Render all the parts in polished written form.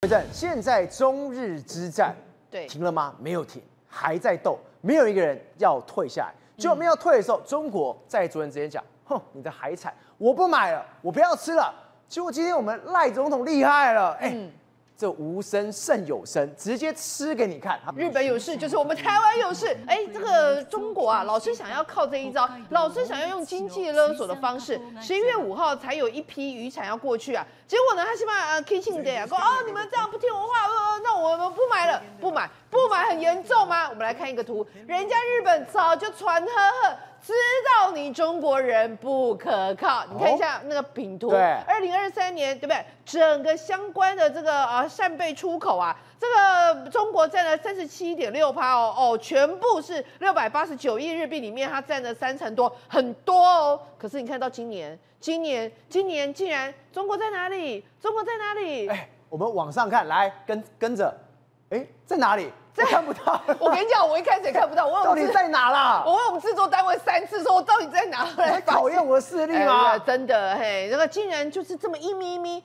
回正，现在中日之战对停了吗？没有停，还在斗，没有一个人要退下来。结果没有退的时候，中国在昨天直接讲：“哼，你的海产我不买了，我不要吃了。”结果今天我们赖总统厉害了，这无声胜有声，直接吃给你看。日本有事就是我们台湾有事，这个中国啊，老是想要靠这一招，老是想要用经济勒索的方式。11月5号才有一批渔船要过去啊，结果呢，他希望可以庆典啊，说你们这样不听我话，那我们不买了，不买很严重吗？我们来看一个图，人家日本早就传呵呵。知道你中国人不可靠，你看一下那个饼图。对，2023年对不对？整个相关的这个扇贝出口啊，这个中国占了37.6%哦，全部是689亿日币里面，它占了30%多，很多哦。可是你看到今年竟然中国在哪里？中国在哪里？我们往上看，来跟着，在哪里？我看不到。我跟你讲，我一开始也看不到。到底在哪啦？我问我们制作单位3次，说我到底在哪？来考验我的视力吗？真的，那个竟然就是这么一咪咪，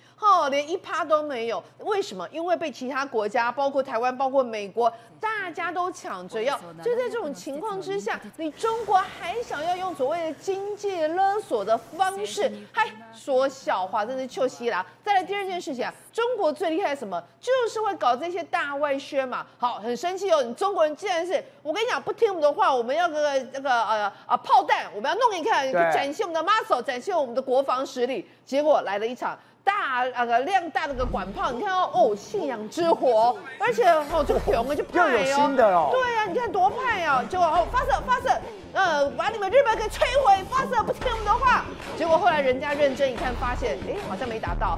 连1%都没有。为什么？因为被其他国家，包括台湾，包括美国，大家都抢着要。就在这种情况之下，你中国还想要用所谓的经济勒索的方式，说笑话，真是臭西啦。再来第二件事情啊，中国最厉害的什么？就是会搞这些大外宣嘛。好，很生气哦，你中国人既然是我跟你讲不听我们的话，我们要炮弹，我们要弄给你看，展现我们的 muscle， 展现我们的国防实力。结果来了一场量大的个管炮，你看信仰之火，而且这个熊就派又有新的哦。对啊，你看多派啊！结果发射，把你们日本给摧毁，发射不听我们的话。结果后来人家认真一看，发现好像没打到。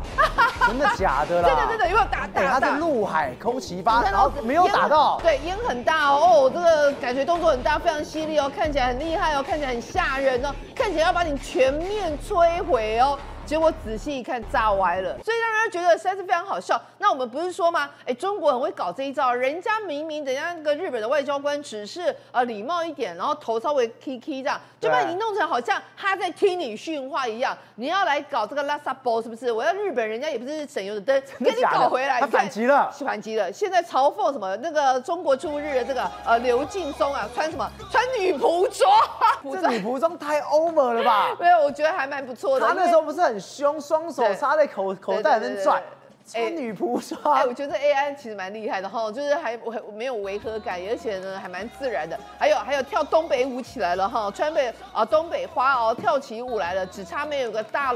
真的假的啦？真的有没有打？它是陆海空齐发，然后没有打到。对，烟很大哦，这个感觉动作很大，非常犀利哦，看起来很厉害哦，看起来很吓人哦，看起来要把你全面摧毁哦。结果仔细一看，炸歪了，所以让人觉得实在是非常好笑。那我们不是说吗？中国很会搞这一招，人家明明人家那个日本的外交官只是礼貌一点，然后头稍微 K 这样，就把你弄成好像他在听你训话一样。你要来搞这个拉萨波是不是？我要日本人家也不是省油的灯，给你搞回来。他反击了，反击了。现在嘲讽什么？那个中国驻日的这个刘劲松啊，穿什么？穿女仆装。这女仆装太 over 了吧？没有，我觉得还蛮不错的。他那时候不是很凶，双手插在口袋里面转，穿女仆装。我觉得这 AI 其实蛮厉害的哈，就是还没有违和感，而且呢还蛮自然的。还有跳东北舞起来了哈，川北东北花跳起舞来了，只差没有个大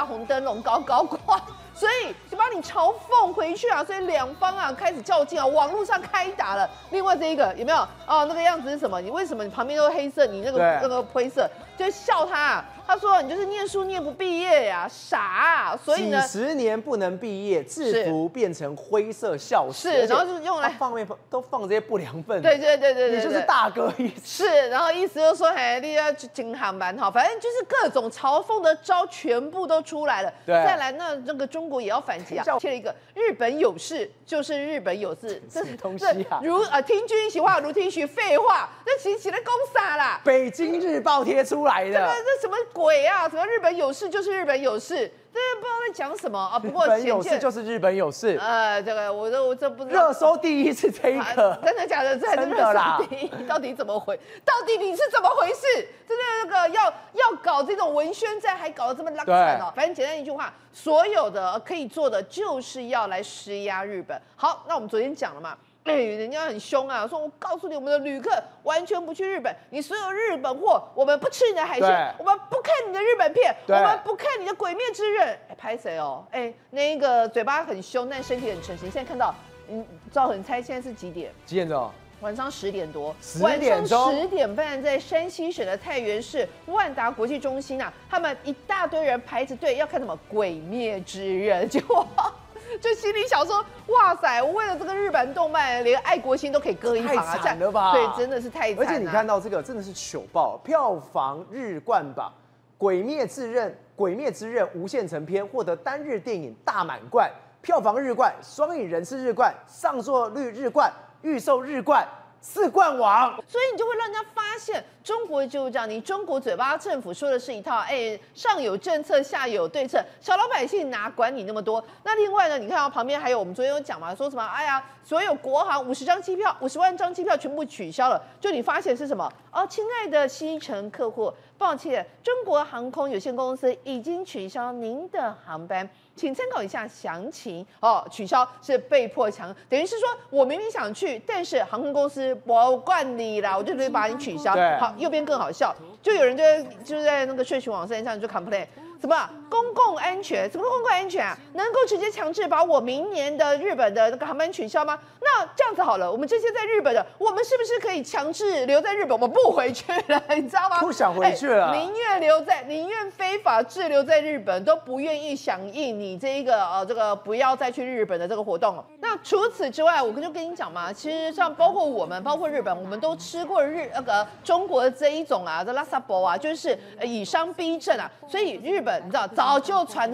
红灯笼高挂。所以就把你嘲讽回去啊，所以两方啊开始较劲啊，网络上开打了。另外这一个有没有那个样子是什么？你为什么你旁边都是黑色，你那个灰色，就笑他。他说你就是念书念不毕业呀，傻啊！所以呢，几十年不能毕业，制服变成灰色校史，然后就是用来都放这些不良分子。对，你就是大哥意思。然后意思就是说，你要进航班哈，反正就是各种嘲讽的招全部都出来了。对，再来那个中国也要反击啊，贴了一个日本有事就是日本有事，这什么东西啊？如听君一席话，如听取废话，那其实起来攻啥啦？北京日报贴出来的，这什么鬼啊？什么日本有事就是日本有事？这不知道在讲什么啊！不过日本有事就是日本有事。这个我这不知道。热搜第一是这个，真的假的？真的啦！到底怎么回？到底你是怎么回事？真的那个要搞这种文宣战，还搞得这么拉惨哦！反正简单一句话，所有的可以做的就是要来施压日本。好，那我们昨天讲了嘛。人家很凶啊，说我告诉你，我们的旅客完全不去日本，你所有日本货，我们不吃你的海鲜，我们不看你的日本片，我们不看你的鬼灭之刃。拍谁哦？那个嘴巴很凶，但身体很诚实。你现在看到，赵恒猜现在是几点？几点钟？晚上10点多。10点钟，10点半，在山西省的太原市万达国际中心啊，他们一大堆人排着队要看什么《鬼灭之刃》，结果。就心里想说，哇塞！我为了这个日本动漫，连爱国心都可以割一旁啊！太惨了吧？对，真的是太惨了。而且你看到这个，真的是糗爆，票房日冠榜，《鬼灭之刃》无限城篇获得单日电影大满贯，票房日冠，双影人次日冠，上座率日冠，预售日冠。4冠王。所以你就会让人家发现，中国就是这样，你中国嘴巴政府说的是一套，上有政策，下有对策，小老百姓哪管你那么多？那另外呢，你看到旁边还有我们昨天有讲嘛，说什么？哎呀，所有国航50万张机票全部取消了，就你发现是什么？哦，亲爱的西程客户，抱歉，中国航空有限公司已经取消您的航班。请参考一下详情哦，取消是被迫等于是说我明明想去，但是航空公司不管你啦，我就得把你取消。好，右边更好笑，就有人就是在那个社群网站上就 complain。什么公共安全？什么公共安全啊？能够直接强制把我明年的日本的那个航班取消吗？那这样子好了，我们这些在日本的，我们是不是可以强制留在日本？我们不回去了，你知道吗？不想回去了，宁愿非法滞留在日本，都不愿意响应你这个不要再去日本的这个活动了。那除此之外，我就跟你讲嘛，其实像包括我们，包括日本，我们都吃过中国的这一种这拉萨博啊，就是以商逼政啊，所以日本。你知道早就传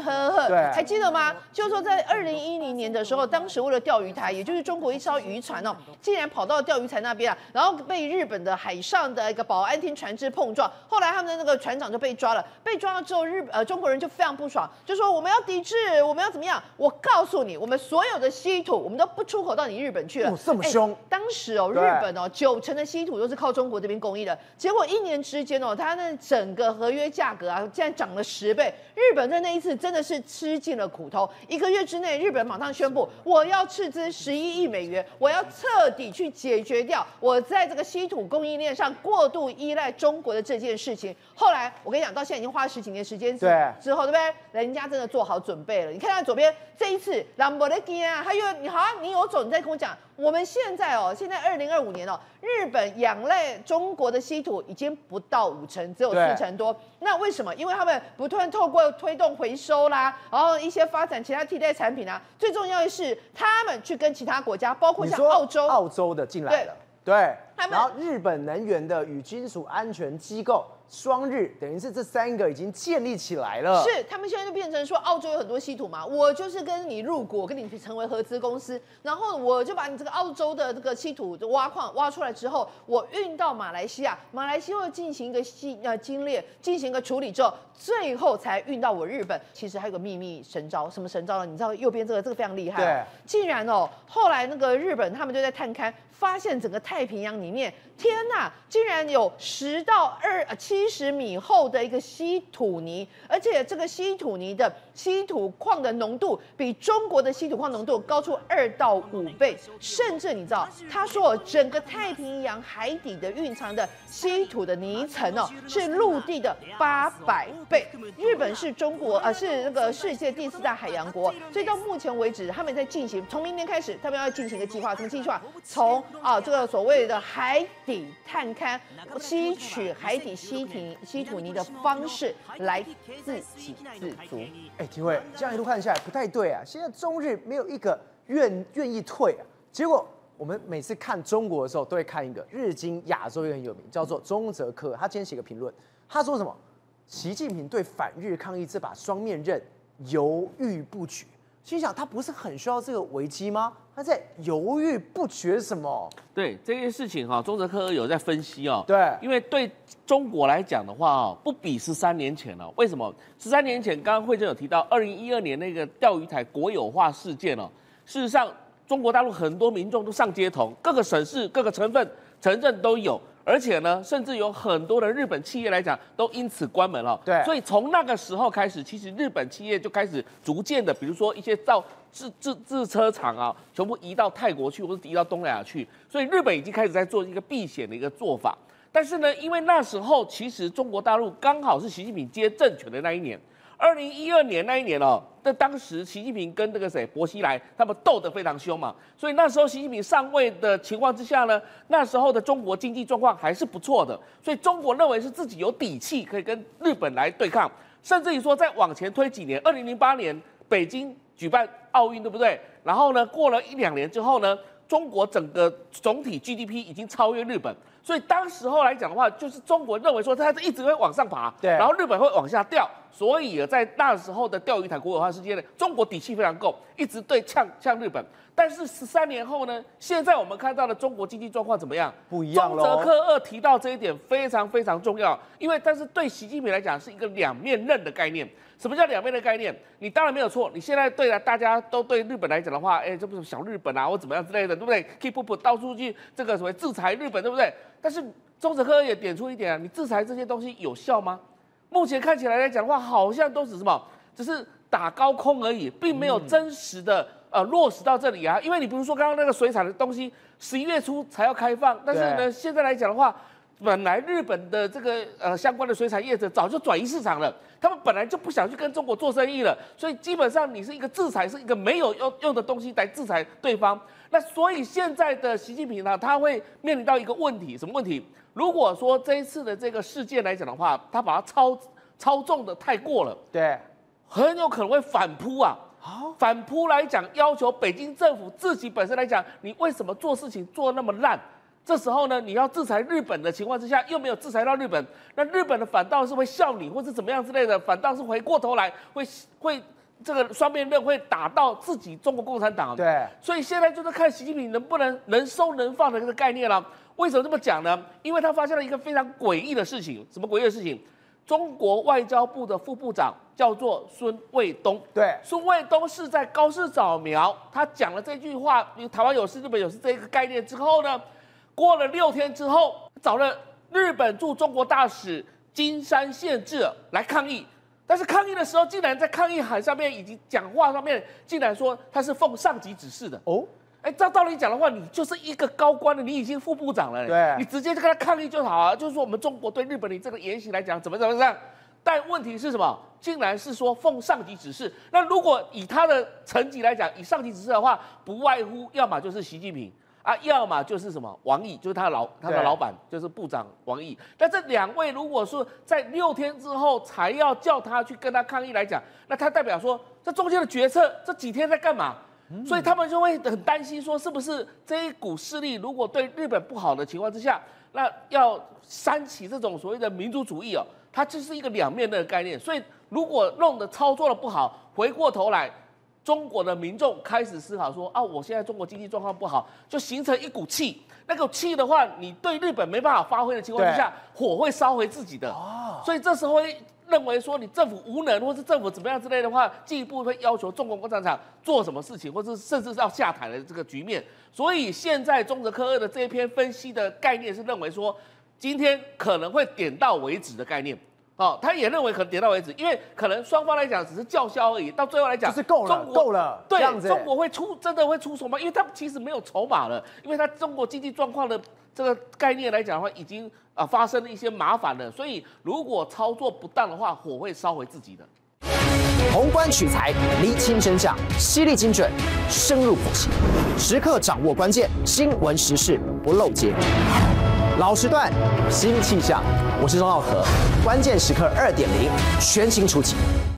还记得吗？就是说在2010年的时候，当时为了钓鱼台，也就是中国一艘渔船竟然跑到钓鱼台那边然后被日本的海上的一个保安厅船只碰撞，后来他们的那个船长就被抓了。被抓了之后，中国人就非常不爽，就说我们要抵制，我们要怎么样？我告诉你，我们所有的稀土，我们都不出口到你日本去了。这么凶！当时日本90%的稀土都是靠中国这边供应的，结果1年之间它那整个合约价格竟然涨了10倍。日本在那一次真的是吃尽了苦头，1个月之内，日本马上宣布我要斥资11亿美元，我要彻底去解决掉我在这个稀土供应链上过度依赖中国的这件事情。后来我跟你讲，到现在已经花了10几年时间之后，对不对？人家真的做好准备了。你看他左边这一次，兰博基尼还有你有种，你再跟我讲，我们现在2025年日本仰赖中国的稀土已经不到50%，只有40%多。那为什么？因为他们不断透过推动回收啦，然后一些发展其他替代产品啊，最重要的是他们去跟其他国家，包括像澳洲的进来了，对，然后日本能源的与金属安全机构。双日等于是这3个已经建立起来了，是他们现在就变成说，澳洲有很多稀土嘛，我就是跟你入股，跟你成为合资公司，然后我就把你这个澳洲的这个稀土挖矿挖出来之后，我运到马来西亚，马来西亚进行一个精炼，进行一个处理之后，最后才运到我日本。其实还有个秘密神招，什么神招呢？你知道右边这个非常厉害，对，竟然后来那个日本他们就在探勘。发现整个太平洋里面，天哪，竟然有10到70米厚的一个稀土泥，而且这个稀土泥的稀土矿的浓度比中国的稀土矿浓度高出2到5倍，甚至你知道，他说整个太平洋海底的蕴藏的稀土的泥层是陆地的800倍。日本是是那个世界第4大海洋国，所以到目前为止，他们在进行，从明年开始，他们要进行一个计划，什么计划？从这个所谓的海底探勘，吸取海底稀土泥的方式来自给自足。廷慧，这样一路看下来不太对啊！现在中日没有一个愿意退啊。结果我们每次看中国的时候，都会看一个日经亚洲也很有名，叫做中泽科。他今天写个评论，他说什么？习近平对反日抗议这把双面刃犹豫不决。心想他不是很需要这个危机吗？他在犹豫不决什么？对这件事情中泽科有在分析对，因为对中国来讲的话不比13年前了。为什么？13年前刚刚慧珍有提到2012年那个钓鱼台国有化事件事实上中国大陆很多民众都上街头，各个省市、各个城镇都有。而且呢，甚至有很多的日本企业来讲，都因此关门了。对，所以从那个时候开始，其实日本企业就开始逐渐的，比如说一些制车厂全部移到泰国去，或者移到东南亚去。所以日本已经开始在做一个避险的一个做法。但是呢，因为那时候其实中国大陆刚好是习近平接政权的那一年。2012年那一年那当时习近平跟那个薄熙来他们斗得非常凶嘛，所以那时候习近平上位的情况之下呢，那时候的中国经济状况还是不错的，所以中国认为是自己有底气可以跟日本来对抗，甚至于说再往前推几年，2008年北京举办奥运，对不对？然后呢，过了1、2年之后呢，中国整个总体 GDP 已经超越日本，所以当时候来讲的话，就是中国认为说它一直会往上爬，对，然后日本会往下掉。所以在那时候的钓鱼台国有化事件呢，中国底气非常够，一直对呛日本。但是13年后呢，现在我们看到的中国经济状况怎么样？不一样中咯。泽克二提到这一点非常非常重要，但是对习近平来讲是一个两面刃的概念。什么叫两面的概念？你当然没有错，你现在对大家都对日本来讲的话，这不是小日本啊，或怎么样之类的，对不对 ？Keep up 到处去这个所谓制裁日本，对不对？但是中泽克二也点出一点啊，你制裁这些东西有效吗？目前看起来讲的话，好像都是什么，只是打高空而已，并没有真实的落实到这里啊。因为你比如说刚刚那个水产的东西，11月初才要开放，但是呢，现在来讲的话，本来日本的这个相关的水产业者早就转移市场了，他们本来就不想去跟中国做生意了，所以基本上你是一个制裁，是一个没有用的东西来制裁对方。那所以现在的习近平呢，他会面临到一个问题，什么问题？如果说这一次的这个事件来讲的话，他把它操纵的太过了，对，很有可能会反扑啊。反扑来讲，要求北京政府自己本身来讲，你为什么做事情做那么烂？这时候呢，你要制裁日本的情况之下，又没有制裁到日本，那日本的反倒是会笑你，或是怎么样之类的，反倒是回过头来会这个双面刃会打到自己中国共产党。对，所以现在就是看习近平能不能收能放的这个概念了。为什么这么讲呢？因为他发现了一个非常诡异的事情。什么诡异的事情？中国外交部的副部长叫做孙卫东。对，孙卫东是在高市早苗，他讲了这句话，台湾有事，日本有事这个概念之后呢，过了6天之后，找了日本驻中国大使金山宪治来抗议。但是抗议的时候，竟然在抗议函上面以及讲话上面，竟然说他是奉上级指示的。哦。照道理讲的话，你就是一个高官了，你已经副部长了，对，你直接就跟他抗议就好啊，就是说我们中国对日本你这个言行来讲怎么样，但问题是什么？竟然是说奉上级指示。那如果以他的层级来讲，以上级指示的话，不外乎要么就是习近平啊，要么就是什么王毅，就是他的老板，就是部长王毅。但这2位如果说在6天之后才要叫他去跟他抗议来讲，那他代表说这中间的决策这几天在干嘛？所以他们就会很担心，说是不是这一股势力如果对日本不好的情况之下，那要煽起这种所谓的民族主义哦，它就是一个两面的概念。所以如果弄得操作的不好，回过头来，中国的民众开始思考说啊，我现在中国经济状况不好，就形成一股气。那个气的话，你对日本没办法发挥的情况之下，火会烧回自己的。所以这时候会认为说你政府无能，或是政府怎么样之类的话，进一步会要求中国共产党做什么事情，或是甚至是要下台的这个局面。所以现在中泽克二的这一篇分析的概念是认为说，今天可能会点到为止的概念。他也认为可能点到为止，因为可能双方来讲只是叫嚣而已，到最后来讲就是够了，对，这样子中国真的会出手吗？因为他其实没有筹码了，因为他中国经济状况的这个概念来讲的话，已经发生了一些麻烦了，所以如果操作不当的话，火会烧回自己的。宏观取材，厘清真相，犀利精准，深入剖析，时刻掌握关键，新闻时事不漏接。老时段，新气象，我是钟浩和，关键时刻2.0，全新出击。